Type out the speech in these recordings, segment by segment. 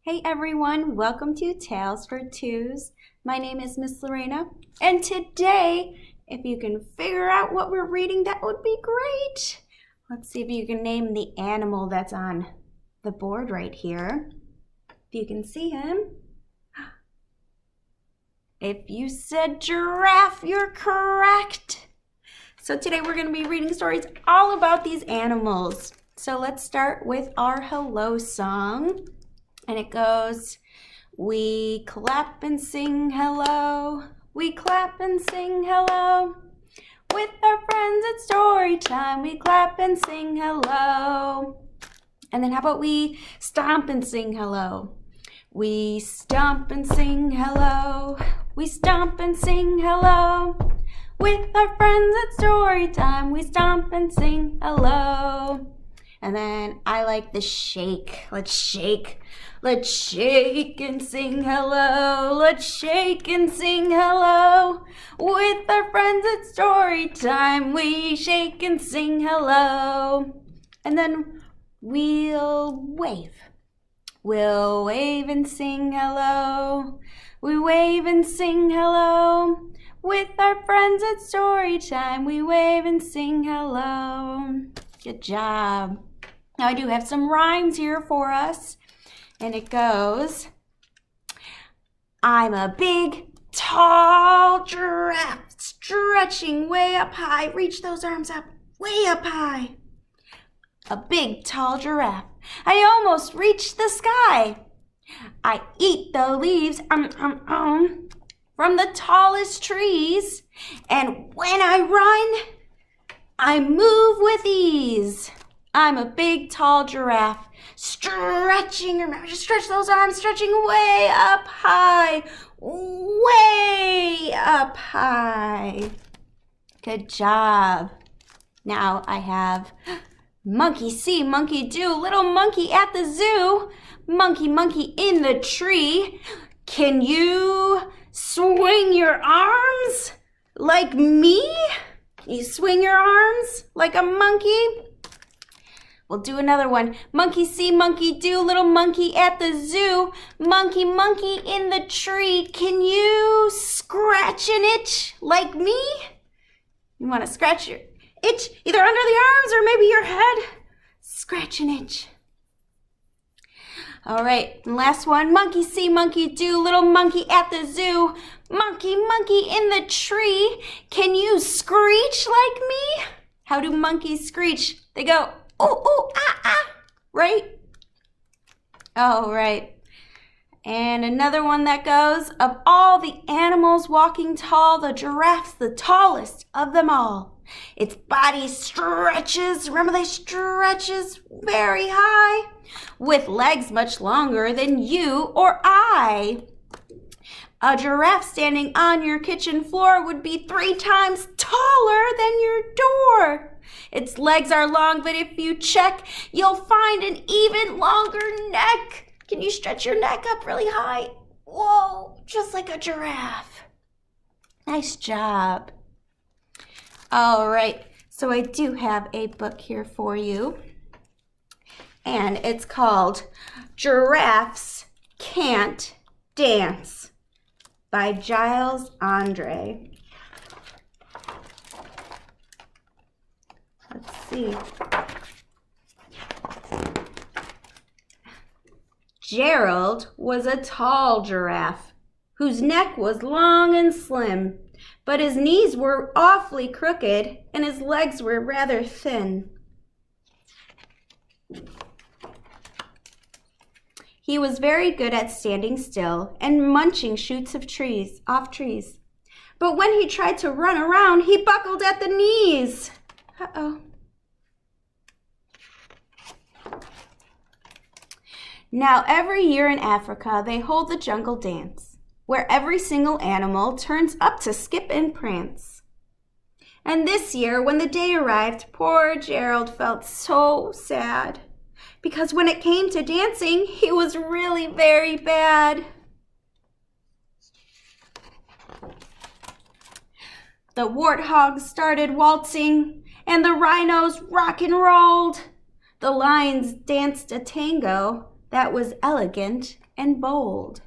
Hey everyone, welcome to Tales for Twos. My name is Miss Lorena, and today, if you can figure out what we're reading, that would be great. Let's see if you can name the animal that's on the board right here. If you can see him. If you said giraffe, you're correct. So today we're going to be reading stories all about these animals. So let's start with our hello song. And it goes, we clap and sing hello, we clap and sing hello. With our friends it's story time, we clap and sing hello. And then how about we stomp and sing hello? We stomp and sing hello, we stomp and sing hello. With our friends it's story time, we stomp and sing hello. And then I like the shake. Let's shake. Let's shake and sing hello. Let's shake and sing hello. With our friends it's story time. We shake and sing hello. And then we'll wave. We'll wave and sing hello. We wave and sing hello. With our friends it's story time. We wave and sing hello. Good job. Now I do have some rhymes here for us, and it goes, I'm a big, tall giraffe, stretching way up high. Reach those arms up, way up high. A big, tall giraffe, I almost reached the sky. I eat the leaves, from the tallest trees, and when I run, I move with ease. I'm a big, tall giraffe, stretching, remember to stretch those arms, stretching way up high, way up high. Good job. Now I have monkey see, monkey do, little monkey at the zoo, monkey, monkey in the tree. Can you swing your arms like me? Can you swing your arms like a monkey? We'll do another one. Monkey see, monkey do, little monkey at the zoo. Monkey, monkey in the tree. Can you scratch an itch like me? You want to scratch your itch either under the arms or maybe your head? Scratch an itch. All right, and last one. Monkey see, monkey do, little monkey at the zoo. Monkey, monkey in the tree. Can you screech like me? How do monkeys screech? They go, ooh, ooh, ah, ah, right? All right. And another one that goes, of all the animals walking tall, the giraffe's the tallest of them all. Its body stretches, remember they stretches very high, with legs much longer than you or I. A giraffe standing on your kitchen floor would be 3 times taller than your door. Its legs are long, but if you check, you'll find an even longer neck. Can you stretch your neck up really high? Whoa, just like a giraffe. Nice job. All right, so I do have a book here for you, and it's called Giraffes Can't Dance by Giles Andre. Let's see. Gerald was a tall giraffe whose neck was long and slim, but his knees were awfully crooked and his legs were rather thin. He was very good at standing still and munching shoots of trees, off trees. But when he tried to run around, he buckled at the knees. Uh-oh. Now, every year in Africa, they hold the jungle dance, where every single animal turns up to skip and prance. And this year, when the day arrived, poor Gerald felt so sad, because when it came to dancing, he was really very bad. The warthogs started waltzing, and the rhinos rock and rolled. The lions danced a tango, that was elegant and bold.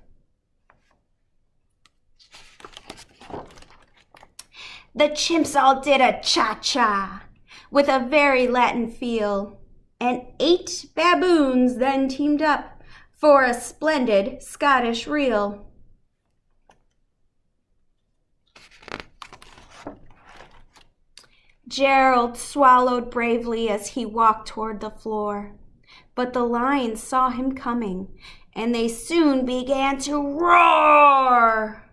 The chimps all did a cha-cha with a very Latin feel, and 8 baboons then teamed up for a splendid Scottish reel. Gerald swallowed bravely as he walked toward the floor, but the lions saw him coming, and they soon began to roar.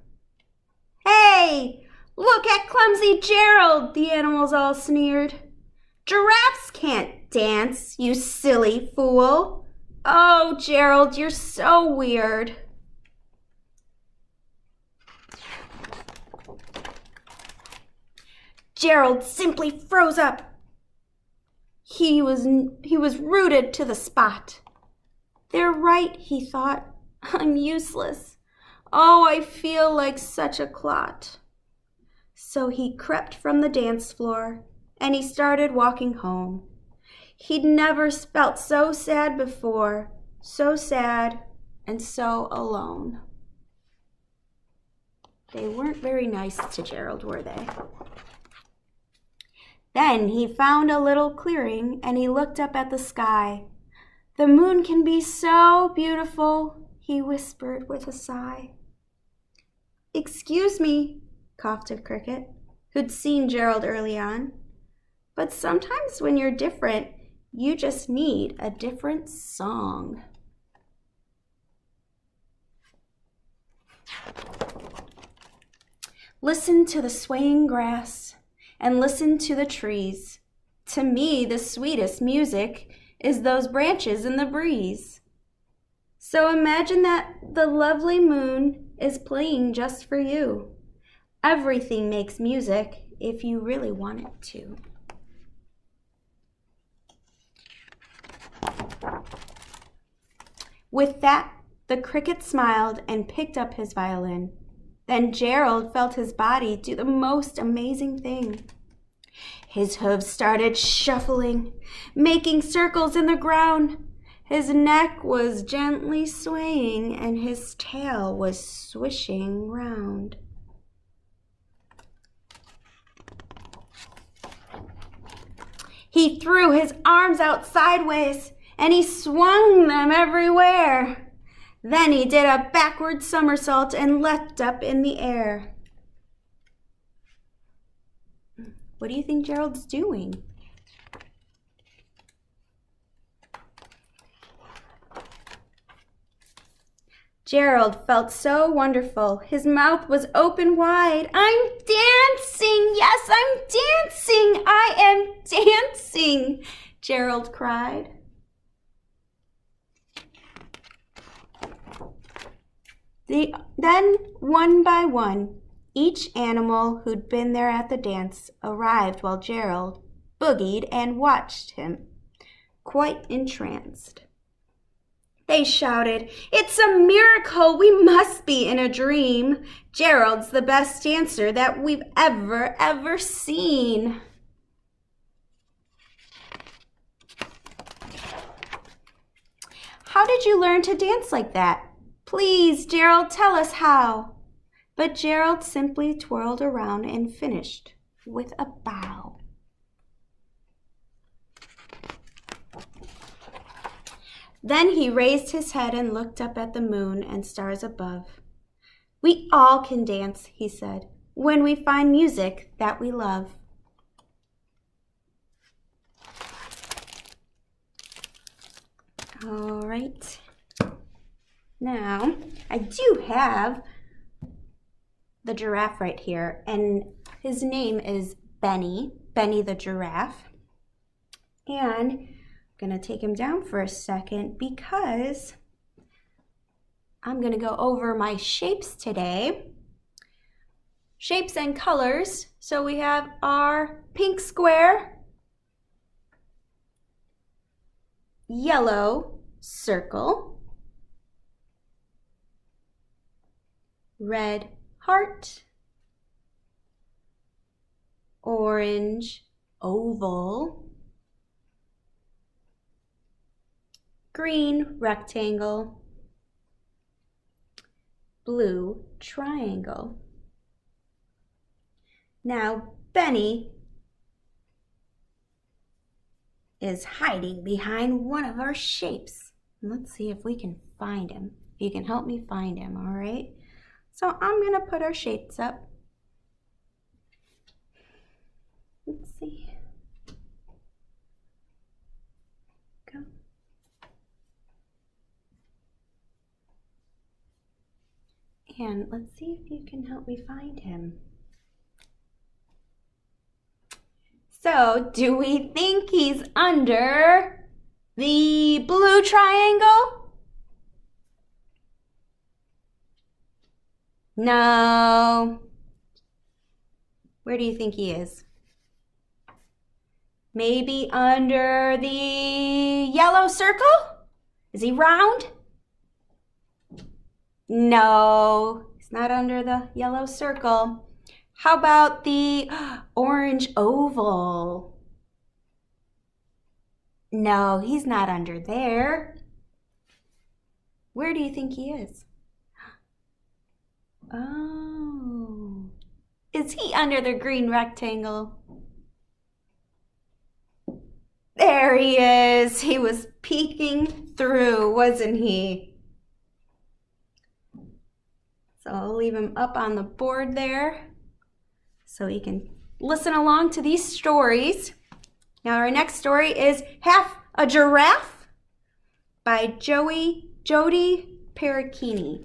"Hey, look at clumsy Gerald," the animals all sneered. "Giraffes can't dance, you silly fool. Oh, Gerald, you're so weird." Gerald simply froze up. He was rooted to the spot. "They're right," he thought. "I'm useless. Oh, I feel like such a clot." So he crept from the dance floor and he started walking home. He'd never felt so sad before, so sad and so alone. They weren't very nice to Gerald, were they? Then he found a little clearing and he looked up at the sky. "The moon can be so beautiful," he whispered with a sigh. "Excuse me," coughed a cricket, who'd seen Gerald early on, "but sometimes when you're different, you just need a different song." Listen to the swaying grass and listen to the trees. To me, the sweetest music is those branches in the breeze. So imagine that the lovely moon is playing just for you. Everything makes music if you really want it to. With that, the cricket smiled and picked up his violin. Then Gerald felt his body do the most amazing thing. His hooves started shuffling, making circles in the ground. His neck was gently swaying and his tail was swishing round. He threw his arms out sideways and he swung them everywhere. Then he did a backward somersault and leapt up in the air. What do you think Gerald's doing? Gerald felt so wonderful. His mouth was open wide. "I'm dancing! Yes, I'm dancing! I am dancing!" Gerald cried. Then, one by one, each animal who'd been there at the dance arrived while Gerald boogied and watched him, quite entranced. They shouted, "It's a miracle! We must be in a dream! Gerald's the best dancer that we've ever seen!" "How did you learn to dance like that? Please, Gerald, tell us how." But Gerald simply twirled around and finished with a bow. Then he raised his head and looked up at the moon and stars above. "We all can dance," he said, "when we find music that we love." All right. Now, I do have the giraffe right here, and his name is Benny the giraffe. And I'm gonna take him down for a second because I'm gonna go over my shapes today. Shapes and colors. So we have our pink square, yellow circle, red heart, orange oval, green rectangle, blue triangle. Now Benny is hiding behind one of our shapes. Let's see if we can find him. If you can help me find him, all right? So I'm gonna put our shapes up. Let's see. Go. And let's see if you can help me find him. So, do we think he's under the blue triangle? No. Where do you think he is? Maybe under the yellow circle? Is he round? No, he's not under the yellow circle. How about the orange oval? No, he's not under there. Where do you think he is? Oh, is he under the green rectangle? There he is. He was peeking through, wasn't he? So I'll leave him up on the board there so you can listen along to these stories. Now our next story is Half a Giraffe by Jody Pericchini.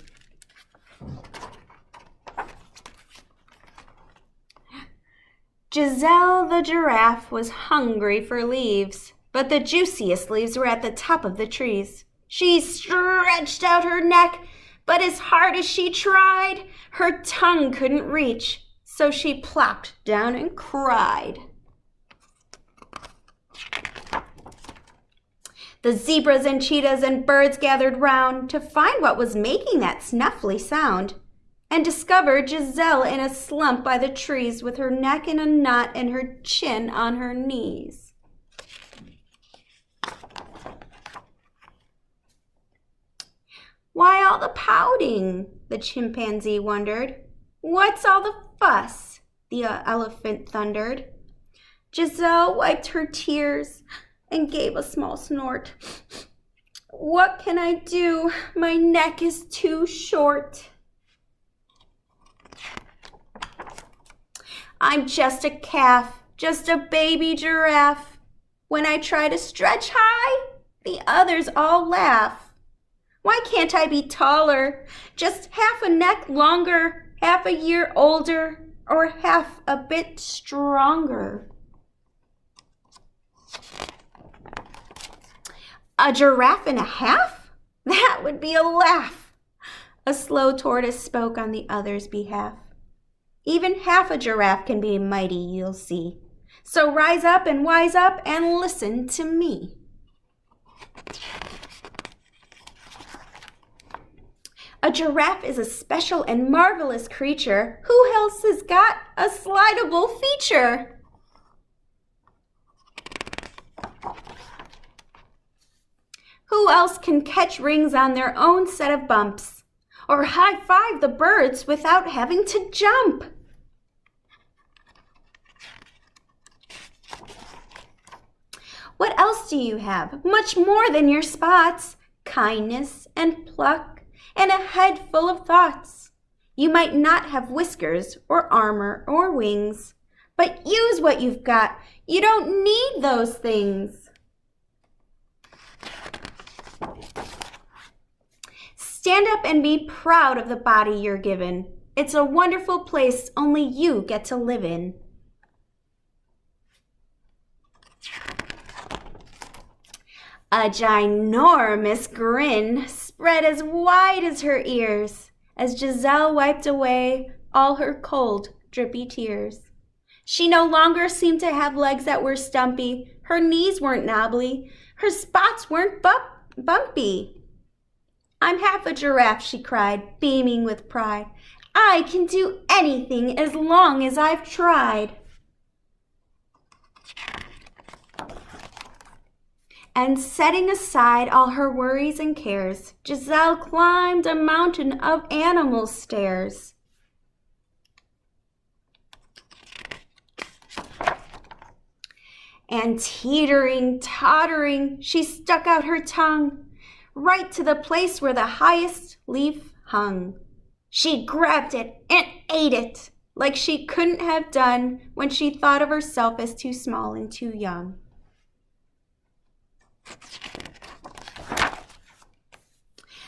Giselle the giraffe was hungry for leaves, but the juiciest leaves were at the top of the trees. She stretched out her neck, but as hard as she tried, her tongue couldn't reach, so she plopped down and cried. The zebras and cheetahs and birds gathered round to find what was making that snuffly sound, and discovered Giselle in a slump by the trees with her neck in a knot and her chin on her knees. Why all the pouting? The chimpanzee wondered. What's all the fuss? The elephant thundered. Giselle wiped her tears and gave a small snort. What can I do? My neck is too short. I'm just a calf, just a baby giraffe. When I try to stretch high, the others all laugh. Why can't I be taller, just half a neck longer, half a year older, or half a bit stronger? A giraffe and a half? That would be a laugh. A slow tortoise spoke on the other's behalf. Even half a giraffe can be mighty, you'll see. So rise up and wise up and listen to me. A giraffe is a special and marvelous creature. Who else has got a slidable feature? Who else can catch rings on their own set of bumps? Or high-five the birds without having to jump? What else do you have? Much more than your spots. Kindness and pluck and a head full of thoughts. You might not have whiskers or armor or wings, but use what you've got. You don't need those things. Stand up and be proud of the body you're given. It's a wonderful place only you get to live in. A ginormous grin spread as wide as her ears as Giselle wiped away all her cold, drippy tears. She no longer seemed to have legs that were stumpy. Her knees weren't knobbly. Her spots weren't bumpy. I'm half a giraffe, she cried, beaming with pride. I can do anything as long as I've tried. And setting aside all her worries and cares, Giselle climbed a mountain of animal stairs. And teetering, tottering, she stuck out her tongue, right to the place where the highest leaf hung. She grabbed it and ate it, like she couldn't have done when she thought of herself as too small and too young.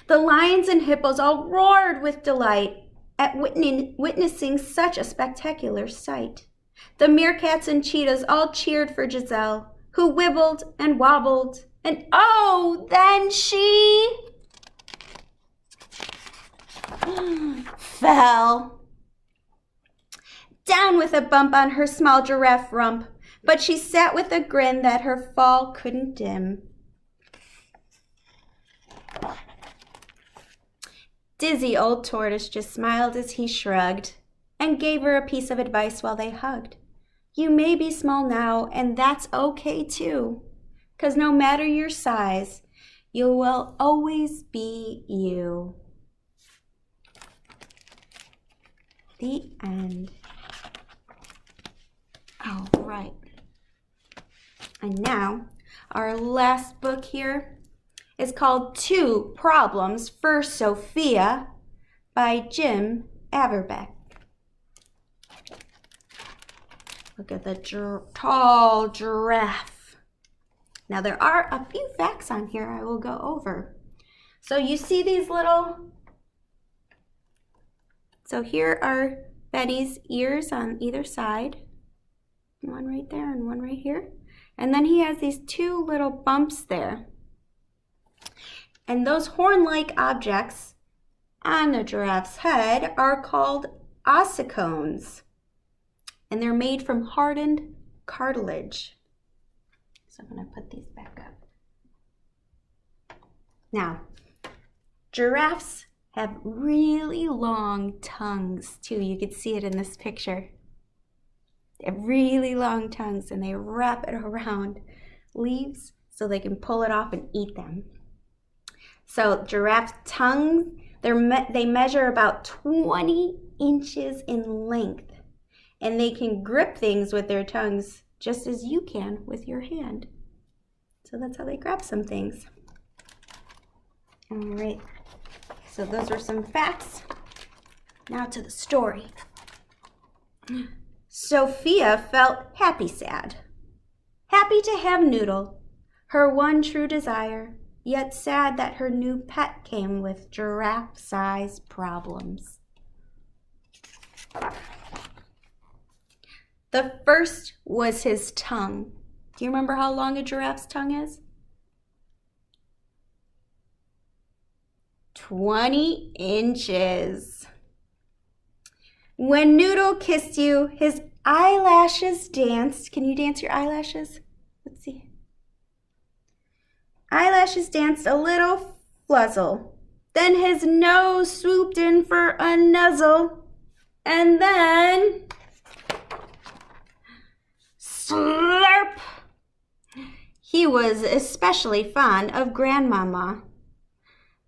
The lions and hippos all roared with delight at witnessing such a spectacular sight. The meerkats and cheetahs all cheered for Giselle, who wibbled and wobbled, and oh, then she fell down with a bump on her small giraffe rump, but she sat with a grin that her fall couldn't dim. Dizzy old tortoise just smiled as he shrugged and gave her a piece of advice while they hugged. You may be small now, and that's okay too, 'cause no matter your size, you will always be you. The end. All right. And now, our last book here is called Two Problems for Sophia by Jim Averbeck. Look at the tall giraffe. Now there are a few facts on here I will go over. So you see these little, so here are Betty's ears on either side. One right there and one right here. And then he has these two little bumps there. And those horn-like objects on the giraffe's head are called ossicones. And they're made from hardened cartilage. So I'm going to put these back up. Now, giraffes have really long tongues too. You can see it in this picture. They have really long tongues and they wrap it around leaves so they can pull it off and eat them. So giraffe tongues, they measure about 20 inches in length. And they can grip things with their tongues just as you can with your hand. So that's how they grab some things. All right, so those are some facts. Now to the story. Sophia felt happy sad. Happy to have Noodle, her one true desire, yet sad that her new pet came with giraffe-sized problems. The first was his tongue. Do you remember how long a giraffe's tongue is? 20 inches. When Noodle kissed you, his eyelashes danced. Can you dance your eyelashes? Let's see. Eyelashes danced a little fluzzle. Then his nose swooped in for a nuzzle. And then slurp! He was especially fond of Grandmama.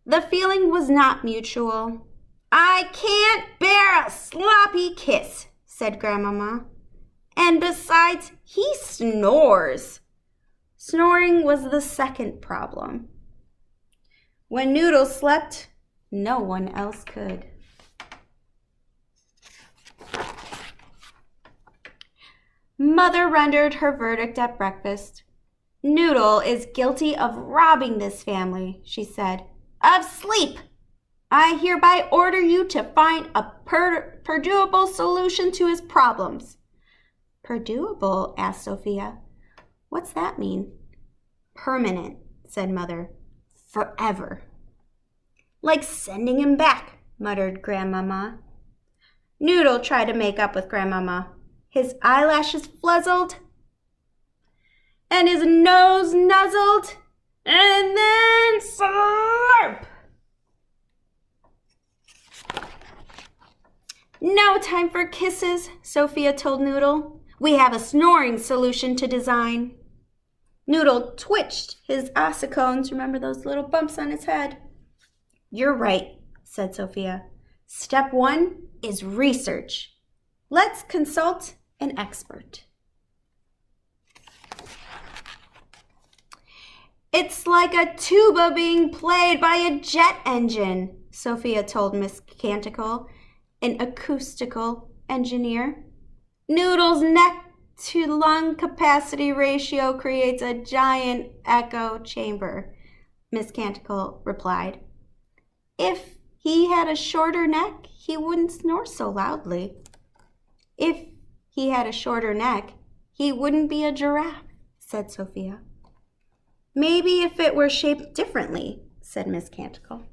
The feeling was not mutual. I can't bear a sloppy kiss, said Grandmama. And besides, he snores. Snoring was the second problem. When Noodle slept, no one else could. Mother rendered her verdict at breakfast. Noodle is guilty of robbing this family, she said, of sleep. I hereby order you to find a perdurable solution to his problems. Perdurable? Asked Sophia. What's that mean? Permanent, said Mother. Forever. Like sending him back, muttered Grandmama. Noodle tried to make up with Grandmama. His eyelashes fluzzled, and his nose nuzzled, and then slurp! No time for kisses, Sophia told Noodle. We have a snoring solution to design. Noodle twitched his ossicones. Remember those little bumps on his head? You're right, said Sophia. Step 1 is research. Let's consult an expert. It's like a tuba being played by a jet engine, Sophia told Miss Canticle, an acoustical engineer. Noodle's neck to lung capacity ratio creates a giant echo chamber, Miss Canticle replied. If he had a shorter neck, he wouldn't snore so loudly. If he had a shorter neck, he wouldn't be a giraffe, said Sophia. Maybe if it were shaped differently, said Miss Canticle.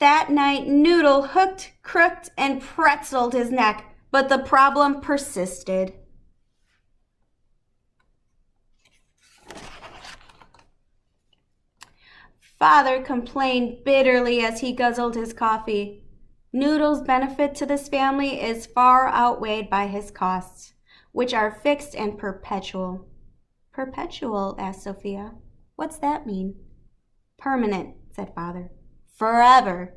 That night, Noodle hooked, crooked, and pretzeled his neck, but the problem persisted. Father complained bitterly as he guzzled his coffee. Noodle's benefit to this family is far outweighed by his costs, which are fixed and perpetual. Perpetual, asked Sophia. What's that mean? Permanent, said Father. Forever.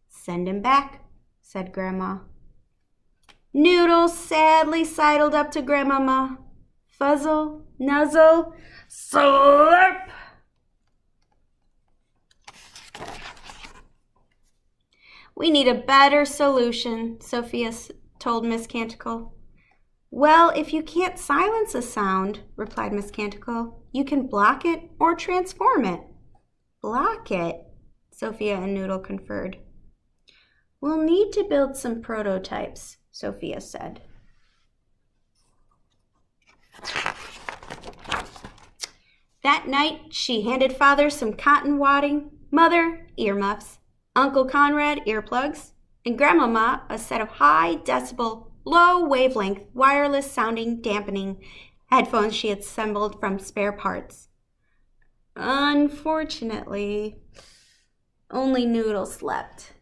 Send him back, said Grandma. Noodle sadly sidled up to Grandmama. Fuzzle, nuzzle, slurp. We need a better solution, Sophia told Miss Canticle. Well, if you can't silence a sound, replied Miss Canticle, you can block it or transform it. Block it, Sophia and Noodle conferred. We'll need to build some prototypes, Sophia said. That night, she handed Father some cotton wadding, Mother earmuffs, Uncle Conrad earplugs, and Grandmama a set of high-decibel, low-wavelength, wireless-sounding dampening headphones she had assembled from spare parts. Unfortunately, only Noodle slept.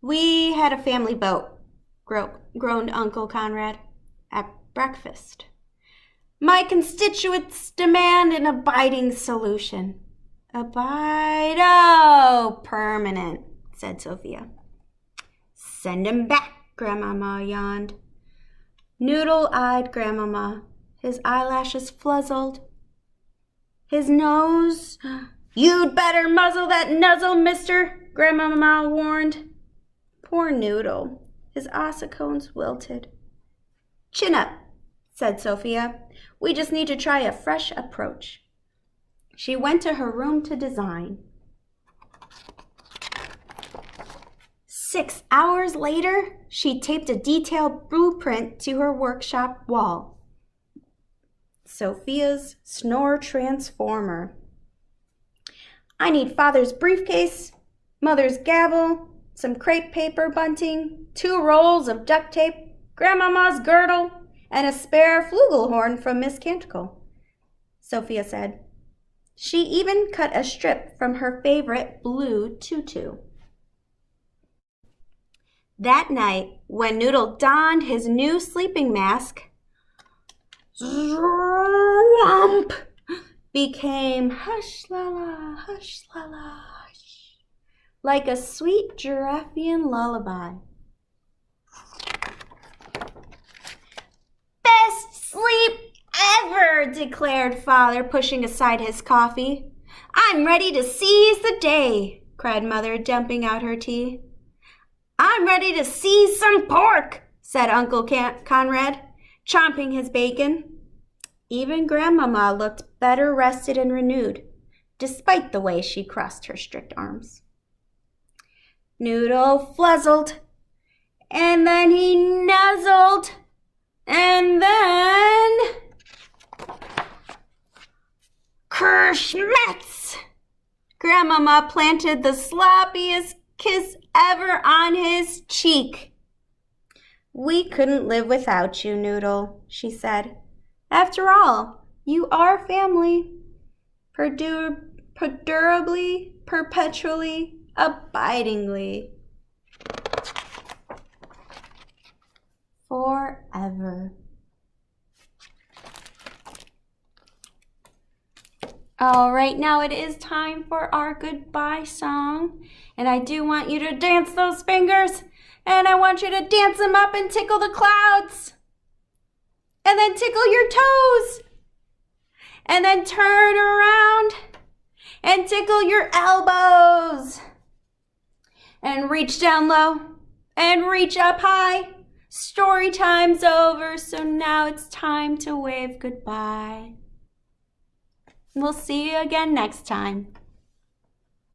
We had a family vote, groaned Uncle Conrad, at breakfast. My constituents demand an abiding solution. Permanent, said Sophia. Send him back, Grandmama yawned. Noodle eyed Grandmama, his eyelashes fluzzled. His nose. You'd better muzzle that nuzzle, mister, Grandmama warned. Poor Noodle, his ossicones wilted. Chin up, said Sophia. We just need to try a fresh approach. She went to her room to design. 6 hours later, she taped a detailed blueprint to her workshop wall. Sophia's snore transformer. I need Father's briefcase, Mother's gavel, some crepe paper bunting, 2 rolls of duct tape, Grandmama's girdle, and a spare flugelhorn from Miss Canticle, Sophia said. She even cut a strip from her favorite blue tutu. That night, when Noodle donned his new sleeping mask, Zwamp became hush-la-la, hush-la-la, hush, like a sweet Giraffian lullaby. Best sleep ever, declared Father, pushing aside his coffee. I'm ready to seize the day, cried Mother, dumping out her tea. I'm ready to seize some pork, said Uncle Conrad, chomping his bacon. Even Grandmama looked better rested and renewed, despite the way she crossed her strict arms. Noodle fluzzled, and then he nuzzled, and then... Kerschmetz! Grandmama planted the sloppiest kiss ever on his cheek. We couldn't live without you, Noodle, she said. After all, you are family. Perdurably, perpetually, abidingly. forever. All right, now it is time for our goodbye song. And I do want you to dance those fingers. And I want you to dance them up and tickle the clouds. And then tickle your toes. And then turn around and tickle your elbows. And reach down low and reach up high. Story time's over, so now it's time to wave goodbye. We'll see you again next time.